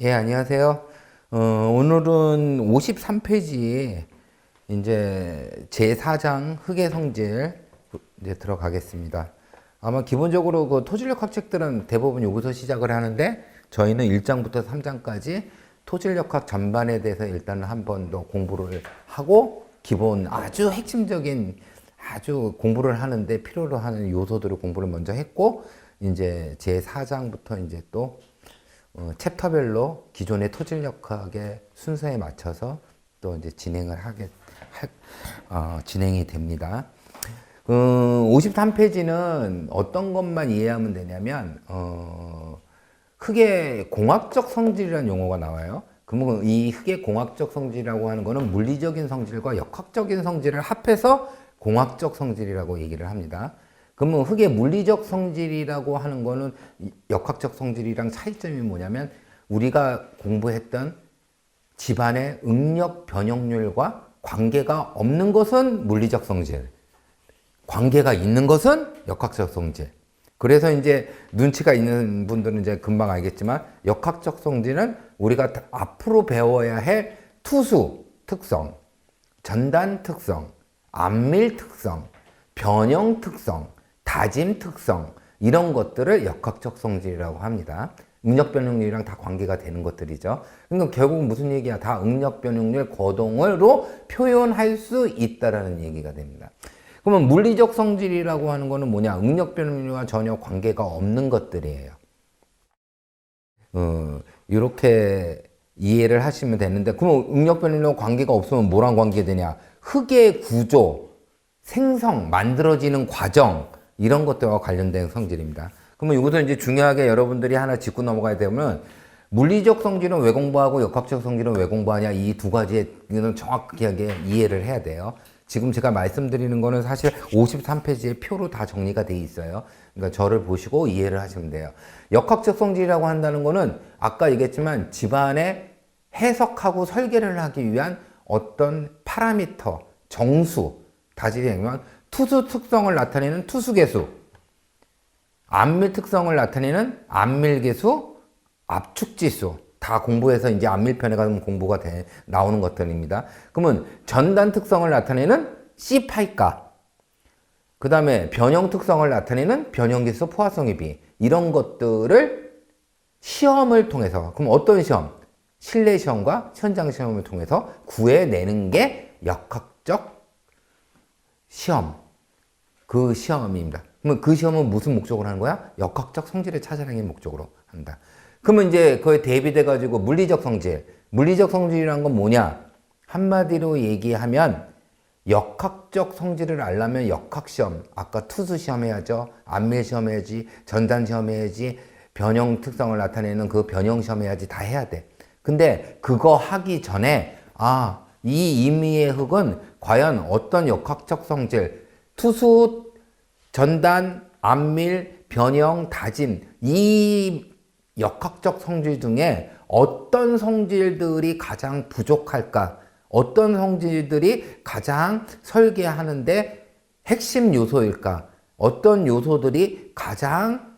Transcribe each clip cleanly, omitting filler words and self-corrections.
예, 안녕하세요. 오늘은 53페이지에 이제 제4장 흙의 성질 이제 들어가겠습니다. 아마 기본적으로 그 토질력 학책들은 대부분 여기서 시작을 하는데 저희는 1장부터 3장까지 토질력학 전반에 대해서 일단은 한 번 더 공부를 하고 기본 아주 핵심적인 아주 공부를 하는데 필요로 하는 요소들을 공부를 먼저 했고 이제 제4장부터 이제 또 챕터별로 기존의 토질역학의 순서에 맞춰서 또 이제 진행이 됩니다. 53페이지는 어떤 것만 이해하면 되냐면, 흙의 공학적 성질이라는 용어가 나와요. 그러면 이 흙의 공학적 성질이라고 하는 거는 물리적인 성질과 역학적인 성질을 합해서 공학적 성질이라고 얘기를 합니다. 그러면 흙의 물리적 성질이라고 하는 거는 역학적 성질이랑 차이점이 뭐냐면 우리가 공부했던 집안의 응력 변형률과 관계가 없는 것은 물리적 성질, 관계가 있는 것은 역학적 성질. 그래서 이제 눈치가 있는 분들은 이제 금방 알겠지만 역학적 성질은 우리가 앞으로 배워야 할 투수 특성, 전단 특성, 안밀 특성, 변형 특성, 다짐 특성 이런 것들을 역학적 성질이라고 합니다. 응력 변형률이랑 다 관계가 되는 것들이죠. 그러니까 결국 무슨 얘기야? 다 응력 변형률 거동으로 표현할 수 있다라는 얘기가 됩니다. 그러면 물리적 성질이라고 하는 거는 뭐냐? 응력 변형률과 전혀 관계가 없는 것들이에요. 이렇게 이해를 하시면 되는데 그러면 응력 변형률과 관계가 없으면 뭐랑 관계되냐? 흙의 구조, 생성, 만들어지는 과정 이런 것들과 관련된 성질입니다. 그러면 이것도 이제 중요하게 여러분들이 하나 짚고 넘어가야 되면 물리적 성질은 왜 공부하고 역학적 성질은 왜 공부하냐 이 두 가지는 정확하게 이해를 해야 돼요. 지금 제가 말씀드리는 거는 사실 53페이지에 표로 다 정리가 돼 있어요. 그러니까 저를 보시고 이해를 하시면 돼요. 역학적 성질이라고 한다는 거는 아까 얘기했지만 집안에 해석하고 설계를 하기 위한 어떤 파라미터, 정수, 다시 얘기하면 투수 특성을 나타내는 투수계수, 안밀 특성을 나타내는 안밀계수, 압축지수 다 공부해서 이제 안밀편에 가면 공부가 나오는 것들입니다. 그러면 전단 특성을 나타내는 C파이가, 그 다음에 변형 특성을 나타내는 변형계수 포화성의 이런 것들을 시험을 통해서 그럼 어떤 시험? 실내 시험과 현장 시험을 통해서 구해내는 게 역학적 시험, 그 시험입니다. 그러면 그 시험은 무슨 목적으로 하는 거야? 역학적 성질을 찾아내는 목적으로 한다. 그러면 이제 그에 대비돼 가지고 물리적 성질, 물리적 성질이란 건 뭐냐? 한마디로 얘기하면 역학적 성질을 알려면 역학시험, 아까 투수 시험 해야죠, 안밀 시험 해야지, 전단 시험 해야지, 변형 특성을 나타내는 그 변형 시험 해야지, 다 해야 돼. 근데 그거 하기 전에 이 임의의 흙은 과연 어떤 역학적 성질, 투수, 전단, 안밀, 변형, 다짐 이 역학적 성질 중에 어떤 성질들이 가장 부족할까? 어떤 성질들이 가장 설계하는데 핵심 요소일까? 어떤 요소들이 가장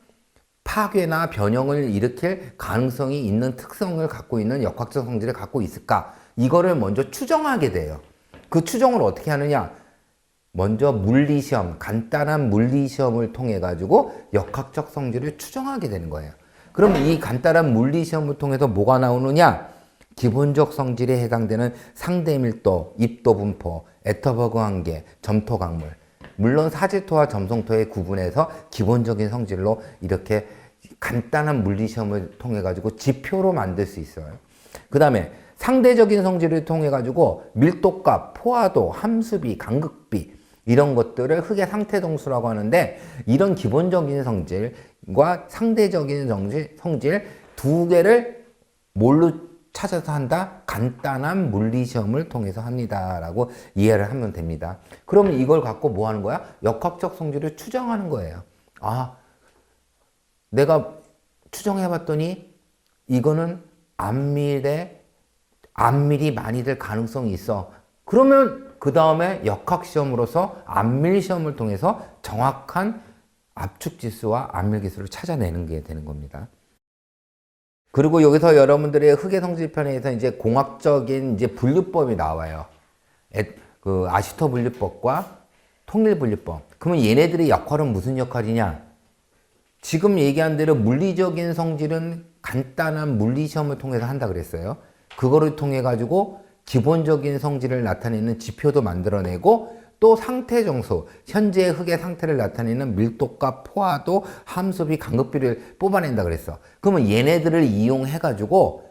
파괴나 변형을 일으킬 가능성이 있는 특성을 갖고 있는 역학적 성질을 갖고 있을까? 이거를 먼저 추정하게 돼요. 그 추정을 어떻게 하느냐? 먼저 물리시험, 간단한 물리시험을 통해 가지고 역학적 성질을 추정하게 되는 거예요. 그럼 이 간단한 물리시험을 통해서 뭐가 나오느냐? 기본적 성질에 해당되는 상대밀도, 입도 분포, 에터버그 한계, 점토 강물. 물론 사지토와 점성토의 구분해서 기본적인 성질로 이렇게 간단한 물리시험을 통해 가지고 지표로 만들 수 있어요. 그 다음에 상대적인 성질을 통해 가지고 밀도값, 포화도, 함수비, 간극비 이런 것들을 흙의 상태 동수라고 하는데 이런 기본적인 성질과 상대적인 성질 두 개를 뭘로 찾아서 한다? 간단한 물리시험을 통해서 합니다. 라고 이해를 하면 됩니다. 그러면 이걸 갖고 뭐 하는 거야? 역학적 성질을 추정하는 거예요. 내가 추정해 봤더니 이거는 안밀이 많이 될 가능성이 있어. 그러면 그 다음에 역학시험으로서 안밀시험을 통해서 정확한 압축지수와 안밀계수를 찾아내는 게 되는 겁니다. 그리고 여기서 여러분들의 흑의 성질편에서 이제 공학적인 이제 분류법이 나와요. 그 아시토 분류법과 통일 분류법. 그러면 얘네들의 역할은 무슨 역할이냐? 지금 얘기한 대로 물리적인 성질은 간단한 물리 시험을 통해서 한다 그랬어요. 그거를 통해 가지고 기본적인 성질을 나타내는 지표도 만들어내고 또 상태 정수, 현재의 흙의 상태를 나타내는 밀도값, 포화도, 함수비, 간극비를 뽑아낸다 그랬어. 그러면 얘네들을 이용해 가지고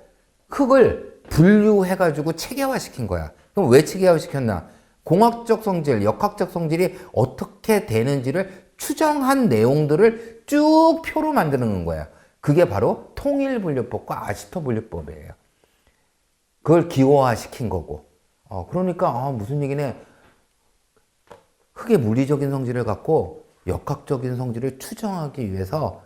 흙을 분류해 가지고 체계화 시킨 거야. 그럼 왜 체계화 시켰나? 공학적 성질, 역학적 성질이 어떻게 되는지를 추정한 내용들을 쭉 표로 만드는 거야. 그게 바로 통일 분류법과 아시토 분류법이에요. 그걸 기호화 시킨 거고. 그러니까 무슨 얘기네. 흙의 물리적인 성질을 갖고 역학적인 성질을 추정하기 위해서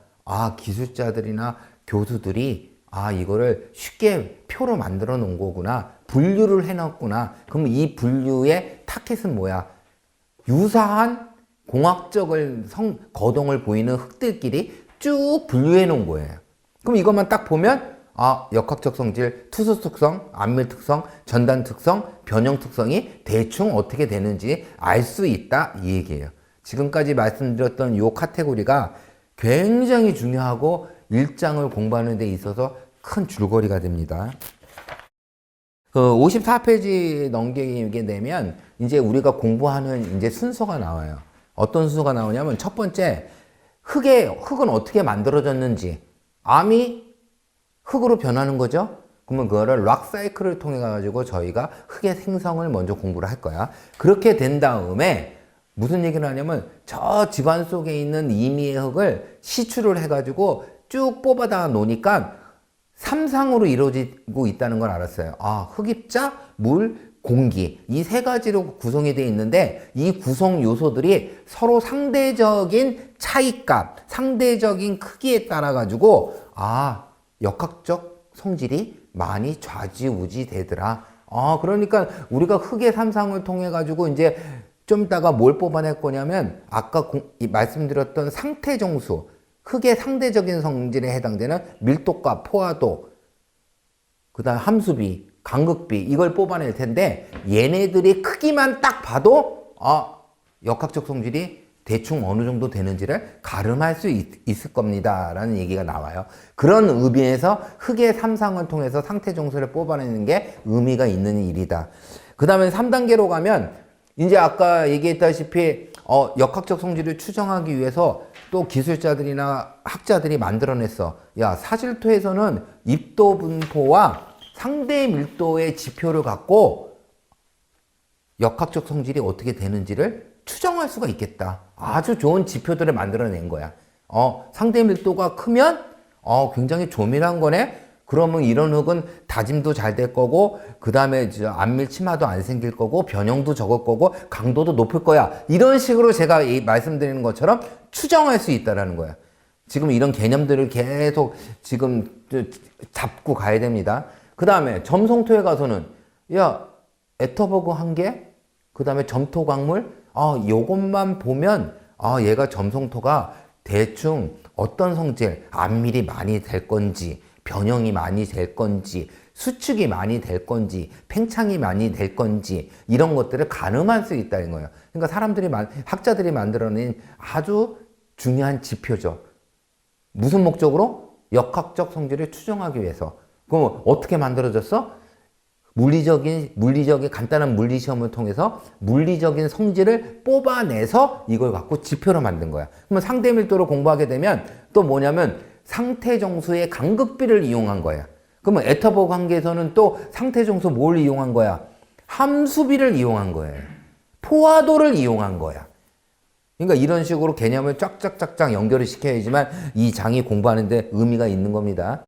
기술자들이나 교수들이 이거를 쉽게 표로 만들어 놓은 거구나. 분류를 해놨구나. 그럼 이 분류의 타켓은 뭐야? 유사한 공학적을 거동을 보이는 흙들끼리 쭉 분류해 놓은 거예요. 그럼 이것만 딱 보면 역학적 성질, 투수 특성, 안밀 특성, 전단 특성, 변형 특성이 대충 어떻게 되는지 알 수 있다 이 얘기예요. 지금까지 말씀드렸던 이 카테고리가 굉장히 중요하고 일장을 공부하는 데 있어서 큰 줄거리가 됩니다. 그 54페이지 넘기게 되면 이제 우리가 공부하는 이제 순서가 나와요. 어떤 순서가 나오냐면 첫 번째, 흙은 어떻게 만들어졌는지, 암이 흙으로 변하는 거죠. 그러면 그거를 락 사이클을 통해 가지고 저희가 흙의 생성을 먼저 공부를 할 거야. 그렇게 된 다음에 무슨 얘기를 하냐면 저 집안 속에 있는 임의의 흙을 시추를 해가지고 쭉 뽑아다 놓으니까 삼상으로 이루어지고 있다는 걸 알았어요. 흙입자, 물, 공기 이 세 가지로 구성이 되어 있는데 이 구성 요소들이 서로 상대적인 차이값, 상대적인 크기에 따라 가지고 역학적 성질이 많이 좌지우지 되더라. 그러니까 우리가 흙의 삼상을 통해 가지고 이제 좀 이따가 뭘 뽑아낼 거냐면 아까 말씀드렸던 상태 정수, 흙의 상대적인 성질에 해당되는 밀도값, 포화도, 그 다음 함수비, 간극비 이걸 뽑아낼 텐데 얘네들이 크기만 딱 봐도 역학적 성질이 대충 어느 정도 되는지를 가름할 수 있을 겁니다 라는 얘기가 나와요. 그런 의미에서 흙의 삼상을 통해서 상태 정수를 뽑아내는 게 의미가 있는 일이다. 그 다음에 3단계로 가면 이제 아까 얘기했다시피 역학적 성질을 추정하기 위해서 또 기술자들이나 학자들이 만들어냈어. 사질토에서는 입도 분포와 상대 밀도의 지표를 갖고 역학적 성질이 어떻게 되는지를 추정할 수가 있겠다. 아주 좋은 지표들을 만들어낸 거야. 상대 밀도가 크면 굉장히 조밀한 거네. 그러면 이런 흙은 다짐도 잘 될 거고 그 다음에 안밀 침하도 안 생길 거고 변형도 적을 거고 강도도 높을 거야. 이런 식으로 제가 말씀드리는 것처럼 추정할 수 있다는 거야. 지금 이런 개념들을 계속 지금 잡고 가야 됩니다. 그 다음에 점성토에 가서는 에터버그 한 개, 그 다음에 점토 광물 요것만 보면 얘가 점성토가 대충 어떤 성질, 안밀이 많이 될 건지 변형이 많이 될 건지 수축이 많이 될 건지 팽창이 많이 될 건지 이런 것들을 가늠할 수 있다는 거예요. 그러니까 학자들이 만들어낸 아주 중요한 지표죠. 무슨 목적으로? 역학적 성질을 추정하기 위해서. 그럼 어떻게 만들어졌어? 물리적인 간단한 물리 시험을 통해서 물리적인 성질을 뽑아내서 이걸 갖고 지표로 만든 거야. 그러면 상대 밀도를 공부하게 되면 또 뭐냐면 상태 정수의 간극비를 이용한 거야. 그러면 에터버그 관계에서는 또 상태 정수 뭘 이용한 거야? 함수비를 이용한 거예요. 포화도를 이용한 거야. 그러니까 이런 식으로 개념을 쫙쫙쫙쫙 연결을 시켜야지만 이 장이 공부하는데 의미가 있는 겁니다.